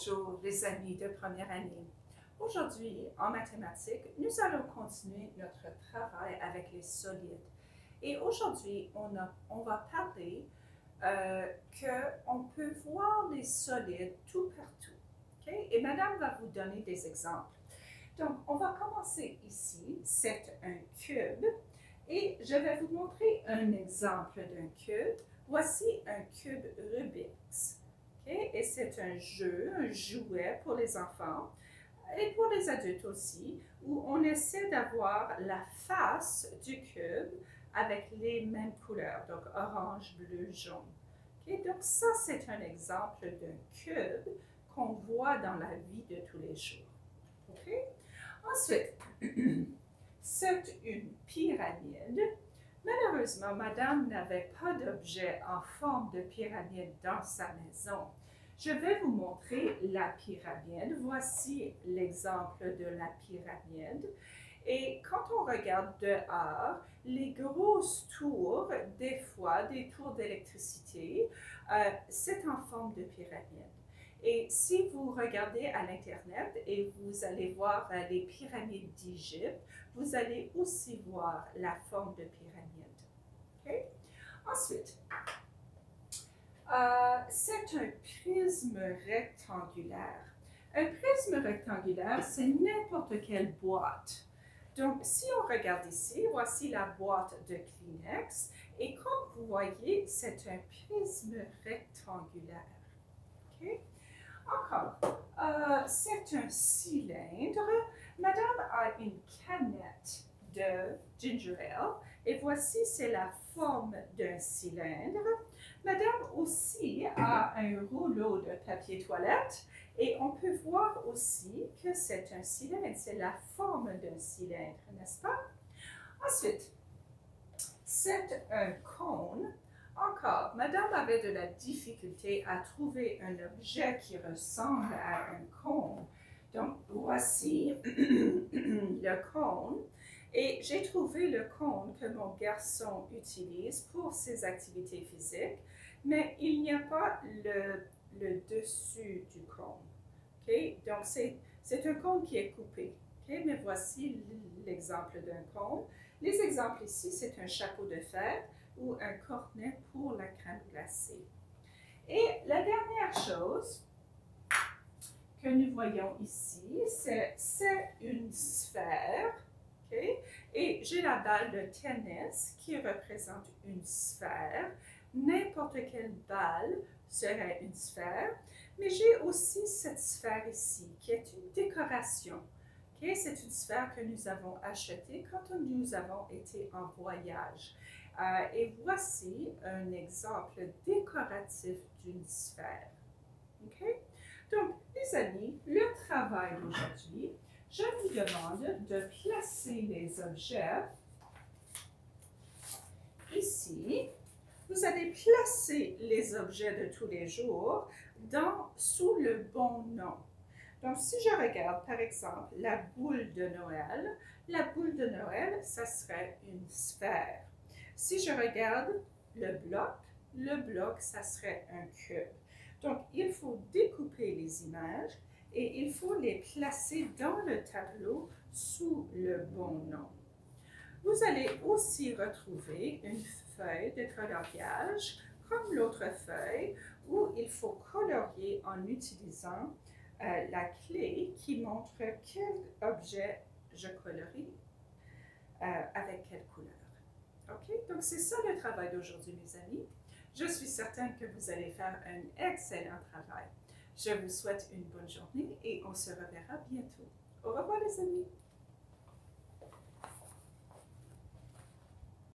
Bonjour les amis de première année. Aujourd'hui, en mathématiques, nous allons continuer notre travail avec les solides. Et aujourd'hui, on va parler qu'on peut voir les solides tout partout. Okay? Et Madame va vous donner des exemples. Donc, on va commencer ici. C'est un cube. Et je vais vous montrer un exemple d'un cube. Voici un cube Rubik's. Okay? Et c'est un jeu, un jouet pour les enfants et pour les adultes aussi, où on essaie d'avoir la face du cube avec les mêmes couleurs, donc orange, bleu, jaune. Okay? Donc ça, c'est un exemple d'un cube qu'on voit dans la vie de tous les jours. Okay? Ensuite, c'est une pyramide. Malheureusement, Madame n'avait pas d'objet en forme de pyramide dans sa maison. Je vais vous montrer la pyramide. Voici l'exemple de la pyramide. Et quand on regarde dehors, les grosses tours, des fois des tours d'électricité, c'est en forme de pyramide. Et si vous regardez à l'Internet et vous allez voir les pyramides d'Égypte, vous allez aussi voir la forme de pyramide. Okay? Ensuite, c'est un prisme rectangulaire. Un prisme rectangulaire, c'est n'importe quelle boîte. Donc, si on regarde ici, voici la boîte de Kleenex. Et comme vous voyez, c'est un prisme rectangulaire. Okay? Encore, c'est un cylindre. Madame a une canette de ginger ale et voici c'est la forme d'un cylindre. Madame aussi a un rouleau de papier toilette et on peut voir aussi que c'est un cylindre, c'est la forme d'un cylindre, n'est-ce pas? Ensuite, c'est un cône. Encore, Madame avait de la difficulté à trouver un objet qui ressemble à un cône. Donc, voici le cône. Et j'ai trouvé le cône que mon garçon utilise pour ses activités physiques, mais il n'y a pas le dessus du cône. Okay? Donc, c'est un cône qui est coupé. Okay? Mais voici l'exemple d'un cône. Les exemples ici, c'est un chapeau de fête ou un cornet pour la crème glacée. Et la dernière chose que nous voyons ici, c'est une sphère. Okay? Et j'ai la balle de tennis qui représente une sphère. N'importe quelle balle serait une sphère. Mais j'ai aussi cette sphère ici qui est une décoration. Okay? C'est une sphère que nous avons achetée quand nous avons été en voyage. Et voici un exemple décoratif d'une sphère. Okay? Donc, les amis, le travail d'aujourd'hui, je vous demande de placer les objets ici. Vous allez placer les objets de tous les jours sous le bon nom. Donc, si je regarde, par exemple, la boule de Noël, ça serait une sphère. Si je regarde le bloc, ça serait un cube. Donc, il faut découper les images et il faut les placer dans le tableau sous le bon nom. Vous allez aussi retrouver une feuille de coloriage, comme l'autre feuille, où il faut colorier en utilisant la clé qui montre quel objet je colorie avec quelle couleur. OK? Donc, c'est ça le travail d'aujourd'hui, mes amis. Je suis certaine que vous allez faire un excellent travail. Je vous souhaite une bonne journée et on se reverra bientôt. Au revoir, les amis.